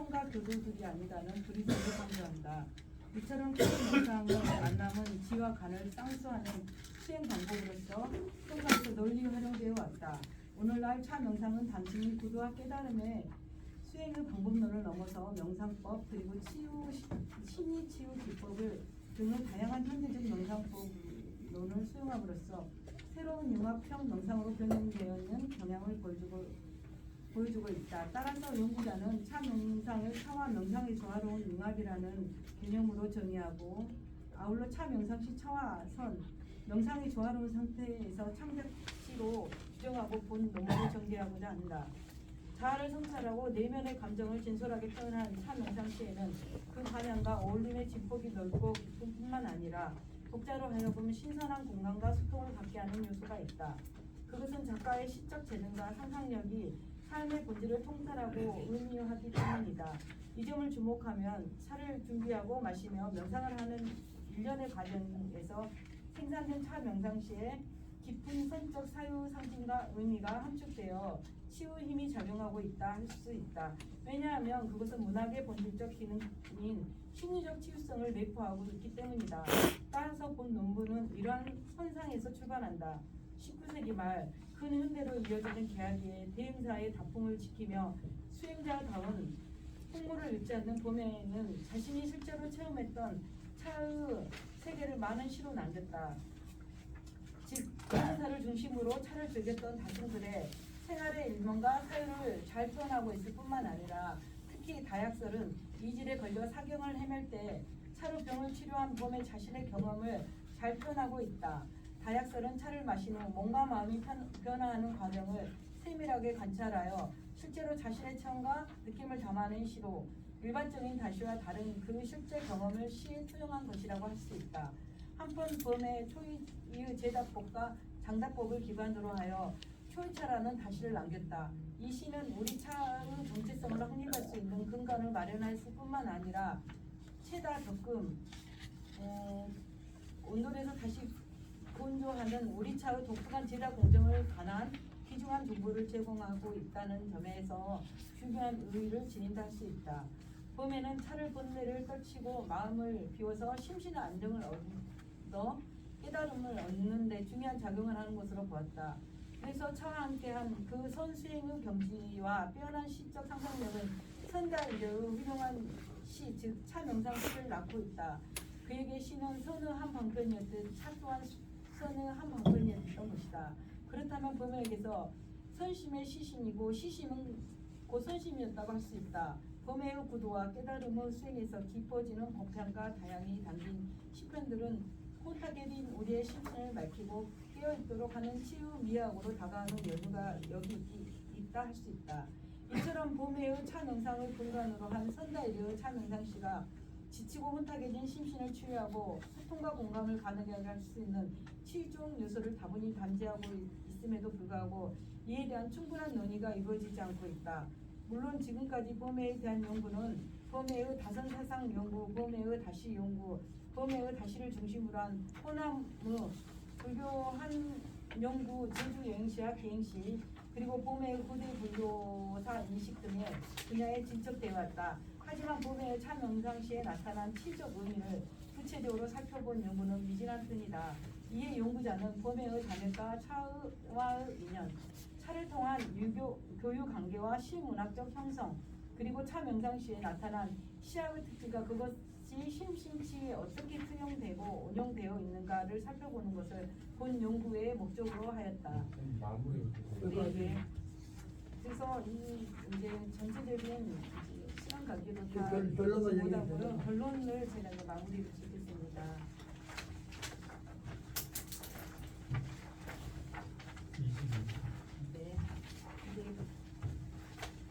성가 교도들이 아니다는 불이성을 강조한다. 이처럼 큰 영상을 만남은 지와 간을 쌍수하는 수행 방법으로서 성가에서 널리 활용되어 왔다. 오늘날 차 명상은 단순히 구도와 깨달음의 수행의 방법론을 넘어서 명상법 그리고 심리 치유 기법을 등의 다양한 현대적 명상법론을 수용함으로써 새로운 융합형 명상으로 변형되어 있는 경향을 보여주고 있다. 따라서 연구자는 차 명상을 차와 명상의 조화로운 융합이라는 개념으로 정의하고 아울러 차 명상 시 차와 선, 명상의 조화로운 상태에서 창작시로 규정하고 본 논문을 전개하고자 한다. 자아를 성찰하고 내면의 감정을 진솔하게 표현한 차 명상 시에는 그 방향과 어울림의 진폭이 넓고 깊은 뿐만 아니라 독자로 하여금 신선한 공간과 소통을 갖게 하는 요소가 있다. 그것은 작가의 시적 재능과 상상력이 삶의 본질을 통찰하고 의미하기 때문이다. 이 점을 주목하면 차를 준비하고 마시며 명상을 하는 일련의 과정에서 생산된 차 명상 시에 깊은 선적 사유 상징과 의미가 함축되어 치유 힘이 작용하고 있다 할 수 있다. 왜냐하면 그것은 문학의 본질적 기능인 심리적 치유성을 내포하고 있기 때문이다. 따라서 본 논문은 이러한 선상에서 출발한다. 19세기 말 큰 현대로 이어지는 계약의 대응사의 다품을 지키며 수행자다운 풍물을 잃지 않는 봄에는 자신이 실제로 체험했던 차의 세계를 많은 시로 남겼다. 즉, 대응사를 중심으로 차를 즐겼던 다승들의 생활의 일면과 사유를 잘 표현하고 있을 뿐만 아니라 특히 다약설은 이질에 걸려 사경을 헤맬 때 차로 병을 치료한 봄의 자신의 경험을 잘 표현하고 있다. 다약설은 차를 마신 후 몸과 마음이 변화하는 과정을 세밀하게 관찰하여 실제로 자신의 체험과 느낌을 담아낸 시로 일반적인 다시와 다른 그 실제 경험을 시에 투영한 것이라고 할 수 있다. 한편 봄의 초이의 제답법과 장답법을 기반으로 하여 초이차라는 다시를 남겼다. 이 시는 우리 차의 정체성을 확립할 수 있는 근간을 마련했을 뿐만 아니라 체다 적금 온돌에서 다시 건조하는 우리 차의 독특한 제작 공정을 관한 귀중한 정보를 제공하고 있다는 점에서 중요한 의의를 지닌다 할 수 있다. 봄에는 차를 본내를 떨치고 마음을 비워서 심신의 안정을 얻어 깨달음을 얻는 데 중요한 작용을 하는 것으로 보았다. 그래서 차와 함께한 그 선수행의 경지와 빼어난 시적 상상력은 선다이르의 훌륭한 시, 즉 차 명상시를 낳고 있다. 그에게 시는 선의 한 방편이었듯 차 또한 선의 한 방편이었던 것이다. 그렇다면 봄에게서 선심의 시신이고 시심은 곧 선심이었다고 할 수 있다. 봄의 구도와 깨달음의 수행에서 깊어지는 법향과 다양이 담긴 시편들은 혼탁에 빈 우리의 심신을 밝히고 깨어있도록 하는 치유 미학으로 다가가는 여유가 여기 있다 할 수 있다. 이처럼 봄의 차 명상을 근간으로 한 선다이르의 차 명상시가 지치고 혼탁해진 심신을 치유하고 소통과 공감을 가능하게 할 수 있는 치유적 요소를 다분히 담재하고 있음에도 불구하고 이에 대한 충분한 논의가 이루어지지 않고 있다. 물론 지금까지 봄에에 대한 연구는 봄에의 다선사상 연구, 봄에의 다시 연구, 봄에의 다시를 중심으로 한 호남의 불교 한 연구, 제주 여행시와 비행시, 그리고 봄의 후대 불교사 인식 등의 분야에 진척되어 왔다. 하지만 봄의 차 명상시에 나타난 치적 의미를 구체적으로 살펴본 연구는 미진한 편이다. 이에 연구자는 봄의 자멸과 차와의 인연, 차를 통한 교육 관계와 시문학적 형성, 그리고 차 명상시에 나타난 시학의 특징과 그것이 심신치에 어떻게 투영되고 운영되어 있는가를 살펴보는 것을 본 연구의 목적으로 하였다. 네. 그래서 이 이제 전체적인 시간 관계로 다 보다보는 결론을 제가 이제 마무리를 짓겠습니다. 네.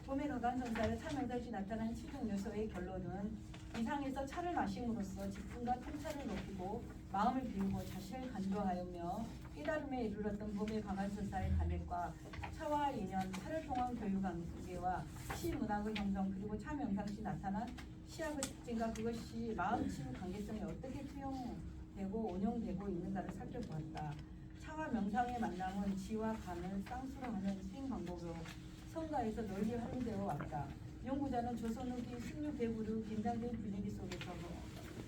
봄의 가관 전달의 차 명상시 나타난 치중 요소의 결론은 이상에서 차를 마심으로써 집중과 통찰을 높이고 마음을 비우고 자신을 간도하여며 깨달음에 이르렀던 봄의 가관선사의 감액과 차와 인연, 차를 통한 교육 관계와 시문학의 형성, 그리고 차 명상시 나타난 시학의 특징과 그것이 마음 치유 관계성에 어떻게 투영되고 운영되고 있는가를 살펴보았다. 차와 명상의 만남은 지와 간을 쌍수로 하는 수행 방법으로 성가에서 널리 활용되어 왔다. 연구자는 조선 후기 승려 배구를 긴장된 분위기 속에서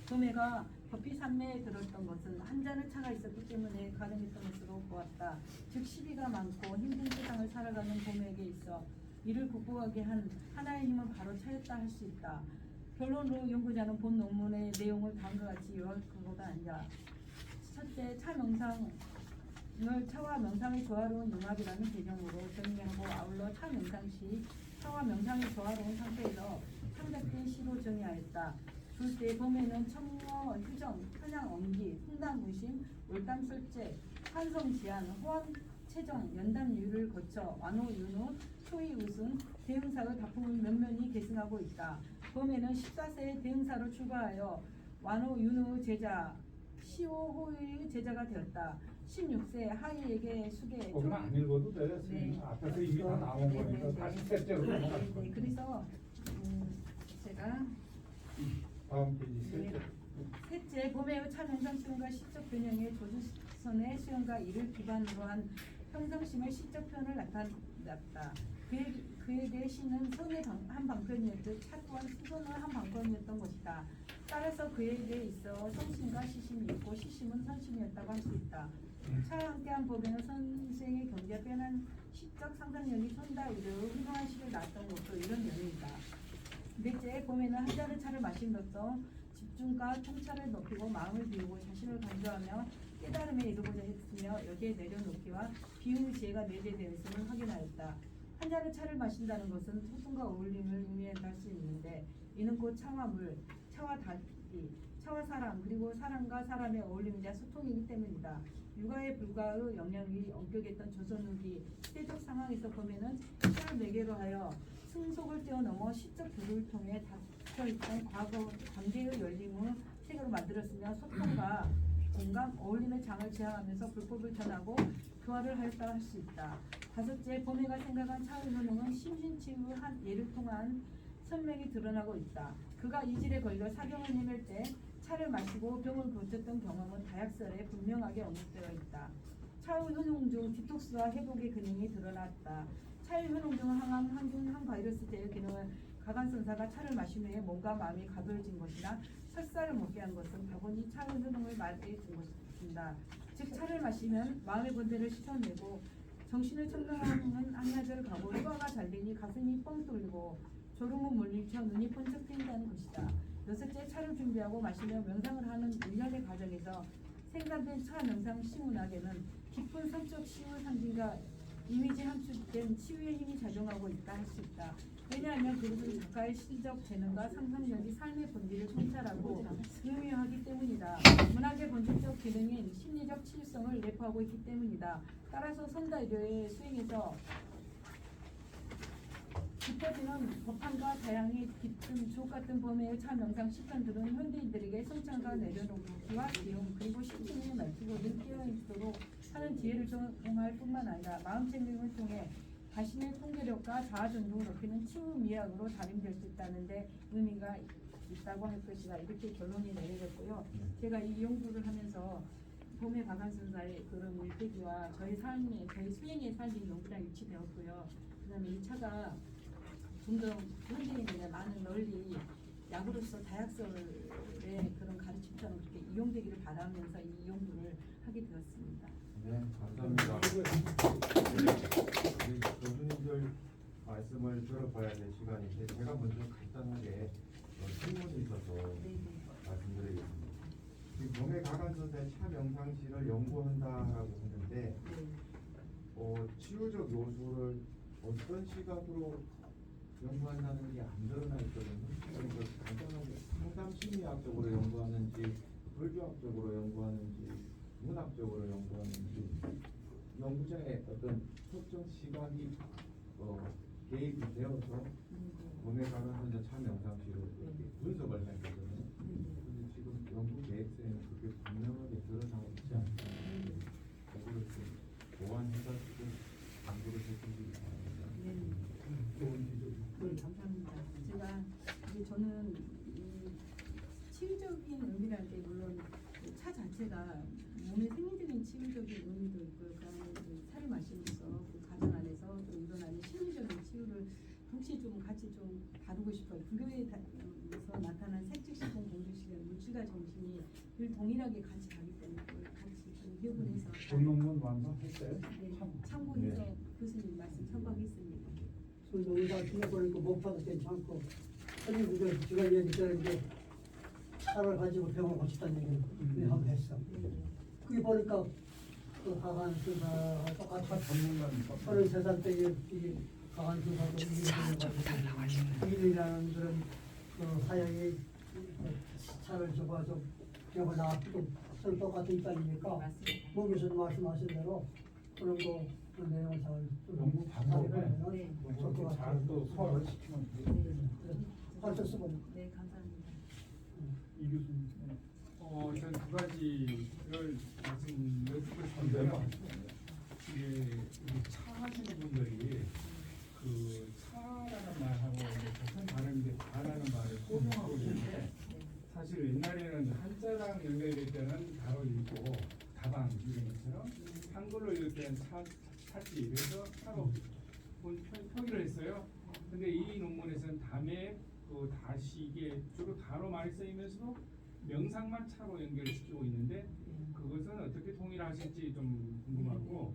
도매가 커피 산매에 들었던 것은 한 잔의 차가 있었기 때문에 가능했던 것으로 보았다. 즉 시비가 많고 힘든 세상을 살아가는 도매에게 있어 이를 극복하게 한 하나의 힘은 바로 차였다 할 수 있다. 결론으로 연구자는 본 논문의 내용을 다음과 같이 요약한 것은 아니라 첫째, 차와 명상의 조화로운 융합이라는 배경으로 정의하고 아울러 차 명상 시 차와 명상의 조화로운 상태에서 창작된 시로 정의하였다. 둘째, 봄에는 청어, 휴정, 편향, 엄기, 풍당, 무심, 올담, 설제, 환성, 지안, 호황, 채정, 연담, 유를 거쳐 완호, 윤호, 초이, 우승, 대흥사의 작품을 면면히 계승하고 있다. 봄에는 14세의 대흥사로 출가하여 완호, 윤호 제자, 시호호의 제자가 되었다. 16세 하이에게 수계 거기는 안 읽어도 돼. 네. 앞에서 이미 다 나온 거니까 다시 셋째로 넘어갈 거예요. 그래서 제가 다음 페이지 셋째. 셋째, 봄의 차명상 수용과 시적 변형의 조주선의 수용과 이를 기반으로 한 평정심의 시적 표현을 나타났다. 그에게 시는 선의 한 방편이었듯 차 또한 수선의 한 방편이었던 것이다. 따라서 그에게 있어 성심과 시심이 있고 시심은 선심이었다고 할 수 있다. 차와 함께한 법에는 선생의 경제가 빼난 시적 상상력이 선다 이르 훌륭한 시를 낳았던 것도 이런 면입니다. 넷째, 봄에는 한 잔의 차를 마심으로써 집중과 통찰을 높이고 마음을 비우고 자신을 강조하며 깨달음에 이르고자 했으며 여기에 내려놓기와 비움의 지혜가 내재되어 있음을 확인하였다. 한 잔의 차를 마신다는 것은 소통과 어울림을 의미한다 할 수 있는데 이는 곧 차와 물, 차와 닭이, 차와 사람 그리고 사람과 사람의 어울림이자 소통이기 때문이다. 육아의 불가의 영향이 엄격했던 조선 후기 시대적 상황에서 보면은 차를 매개로 하여 승속을 뛰어넘어 시적 교류를 통해 닫혀있던 과거 관계의 열림을 세계로 만들었으며 소통과 공감, 어울림의 장을 지향하면서 불법을 전하고 교화를 하였다 할 수 있다. 다섯째, 봄에가 생각한 차의 효능은 심신치유의 한 예를 통한 선명히 드러나고 있다. 그가 이질에 걸려 사경을 헤맬 때 차를 마시고 병을 고쳤던 경험은 다약설에 분명하게 언급되어 있다. 차의 효능 중 디톡스와 회복의 기능이 드러났다. 차의 효능 중 항암, 항균, 항바이러스 제의 기능은 가간선사가 차를 마신 후에 몸과 마음이 가벼워진 것이나 설사를 먹게 한 것은 다분히 차의 효능을 말해 준 것입니다. 즉 차를 마시면 마음의 번뇌를 씻어내고 정신을 청정하는 한나절 가고 혀가 잘리니 가슴이 뻥 뚫리고 졸음은 물리쳐 눈이 번쩍 뜨인다는 것이다. 여섯째, 차를 준비하고 마시며 명상을 하는 일련의 과정에서 생산된 차 명상 시문학에는 깊은 성적 치유 상징과 이미지 함축된 치유의 힘이 작용하고 있다 할 수 있다. 왜냐하면 그것은 작가의 시적 재능과 상상력이 삶의 본질을 통찰하고 의미하기 때문이다. 문학의 본질적 기능인 심리적 치유성을 내포하고 있기 때문이다. 따라서 선다이료의 수행에서 깊어지는 법함과 다양히 깊은 주옥같은 범위의 차 명상 실천들은 현대인들에게 성찰과 내려놓기와 비움 그리고 심신을 넓히고 늘 깨어있도록 하는 지혜를 제공할 뿐만 아니라 마음챙김을 통해 자신의 통제력과 자아존중을 높이는 치유 미학으로 다림될 수 있다는 데 의미가 있다고 할 것이다. 이렇게 결론이 내려졌고요. 제가 이 연구를 하면서 봄의 박한선사의 그런 일대기와 저희 수행의 삶이 연구랑 일치되었고요. 그 다음에 이 차가 좀 더 현대인들의 많은 널리 약으로서 다약설의 그런 가르침처럼 그렇게 이용되기를 바라면서 이 연구를 하게 되었습니다. 네, 감사합니다. 우리 교수님들 말씀을 들어봐야 될 시간인데 제가 먼저 간단하게 질문이 있어서 말씀드리겠습니다. 지금 봄의 가간선사의 차 명상시를 연구한다라고 했는데 치유적 요소를 어떤 시각으로 연구한다는 게 안 드러나 있거든요. 그래서 간단하게 상담 심리학적으로 연구하는지, 불교학적으로 연구하는지, 문학적으로 연구하는지, 연구자의 어떤 특정 시각이 개입이 되어서 봄에 가면서 차 명상시로 이렇게 분석을 할 거거든요. 근데 지금 연구 계획서에는 그게 분명하게 드러나고 있지 않습니다. 그거를 좀 보완해가지고 연구를 해주시기 바랍니다. 네, 감사합니다. 제가 이제 저는 이 치유적인 의미라는 게 물론 차 자체가 몸의 생리적인 치유적인 의미도 있고요. 그다음에 차를 마시면서 그 가정 안에서 또 일어나는 심리적인 치유를 혹시 좀 같이 좀 다루고 싶어요. 불교에서 나타난 색즉식공 공주식은 물질과 정신이 늘 동일하게 같이 가기 때문에 그걸 같이 좀 배분해서 본논문 완성했어요? 네, 참. 참고해서 네. 교수님 말씀 참고하겠습니다. 술 의사 틀려버리고 못 봐도 괜찮고 아니 그저 제가 얘기했잖아요. 이제 차를 가지고 병을 고쳤다는 얘기를 한번 했어. 그게 보니까 그 하간 수사와 똑같이 다 전문가니까. 33살 때 이게 하간 수사도 이이라는 그런 그 사형이 차를 줘가지고 병을 나왔고 서로 똑같은 입장이니까 맞습니다. 모 교수님 말씀하신 대로 그런 그 내용을 잘 연구 방법에 네. 저렇게 잘또 소화를 시키면 돼요. 할수 쓰고 네, 감사합니다. 이 교수님. 네. 일단 두 가지를 말씀드리고 싶은데요. 이게 우리 차 하시는 분들이 그 차라는 말하고 같은 발음인데 다라는 말을 혼용하고 있는데 사실 옛날에는 한자랑 연결될 때는 바로 읽고 다방 이런 것처럼 한글로 읽을 때는 차지 그래서 차로 표기를 했어요. 근데 이 논문에서는 담에 그 다시 이게 주로 다로 많이 쓰이면서도 명상만 차로 연결시키고 있는데 그것은 어떻게 통일하실지 좀 궁금하고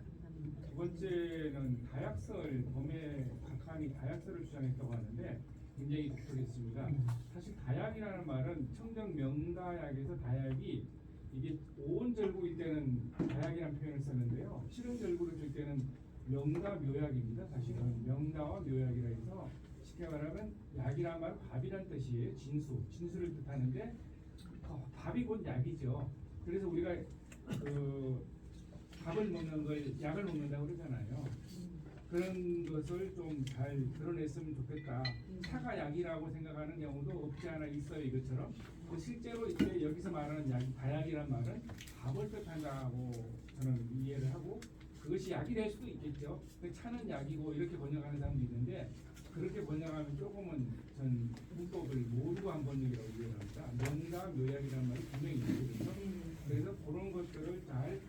두 번째는 다약설 범의 각하니 다약설을 주장했다고 하는데 굉장히 독특했습니다. 사실 다약이라는 말은 청정 명다약에서 다약이 이게 오온절구일 때는 다약이라는 표현을 썼는데요. 실온절구를 줄 때는 명다 묘약입니다. 사실은 명다와 묘약이라 해서 쉽게 말하면 약이란 말은 밥이란 뜻이에요. 진수를 뜻하는데 밥이 곧 약이죠. 그래서 우리가 그 밥을 먹는 걸 약을 먹는다고 그러잖아요. 그런 것을 좀 잘 드러냈으면 좋겠다. 차가 약이라고 생각하는 경우도 없지 않아 있어요. 이것처럼 실제로 이제 여기서 말하는 약, 다약이란 말은 밥을 뜻한다고 저는 이해를 하고 그것이 약이 될 수도 있겠죠. 차는 약이고 이렇게 번역하는 사람도 있는데 그렇게 번역하면 조금은 전 문법을 모르고 한 번역이라고 이해를 합니다. 명다 묘약이라는 말이 분명히 있거든요. 그래서 그런 것들을 잘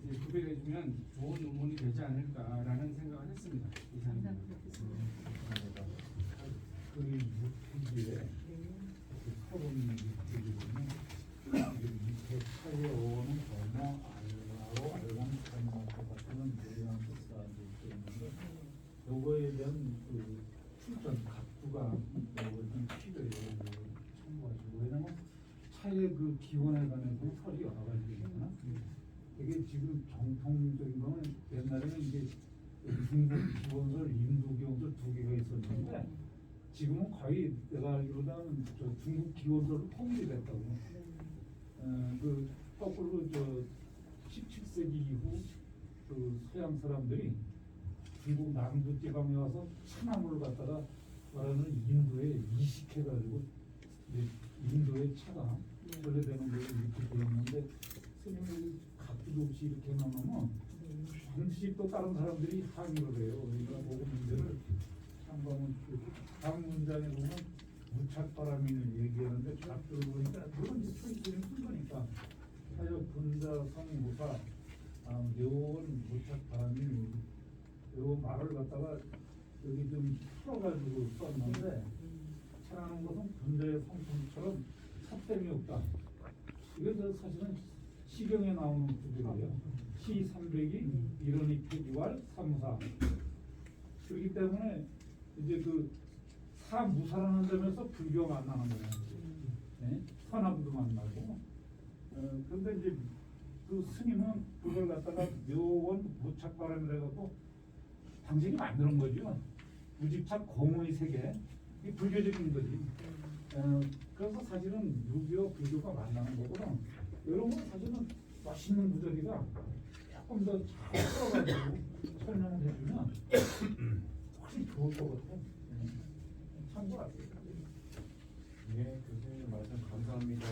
이제 구별해주면 좋은 논문이 되지 않을까라는 생각을 했습니다. 이상입니다. 감사합니다. 그 6페이지에 서론 6페이지는 밑에 차에 오는 번호 알라로 알람 설명할 것 같은 모양 뜻사도 있는데 요거에 대한 그 출전 각두가 요거에 대한 필요를 참고하시고 왜냐면 차의 그 기원에 관해서 설이 여러 가지가 있잖아. 이게 지금 정통적인 거는 옛날에는 이게 중국 기원설, 인도 기원설 두 개가 있었는데 지금은 거의 내가 알기로는 저 중국 기원설로 통일이 됐다고. 그 거꾸로 저 17세기 이후 그 서양 사람들이 중국 남부 지방에 와서 차나무를 갖다가 말하는 인도에 이식해가지고 이제 인도의 차가 전래되는 걸로 이렇게 되어 있는데 스님이 각도 없이 이렇게 나누면 반드시 또 다른 사람들이 항의를 해요. 그러니까 그 문제를 참고하면 다음 문장에 보면 무착바람인을 얘기하는데 각도를 보니까 물론 이제 초이스는 큰 거니까 하여 분자 성무사 묘원 무착바람인 요 말을 갖다가 여기 좀 풀어가지고 썼는데 차라는 것은 분자의 성품처럼 삿됨이 없다. 이게 사실은 시경에 나오는 구절이에요. 시 300이 이론이 표기왈 3사. 그렇기 때문에 이제 그 사무사라는 점에서 불교가 만나는 거예요. 네? 선합도 만나고. 그런데 이제 그 스님은 그걸 갖다가 묘원 무착바람이라 갖고 당신이 만드는 거죠. 무집착 공의 세계. 이 불교적인 거지. 그래서 사실은 유교 불교가 만나는 거거든. 이런 건 사실은 맛있는 구절이가 조금 더 잘 풀어가지고 설명을 해주면 훨씬 좋을 것 같아. 참고하세요. 네, 교수님 말씀 감사합니다.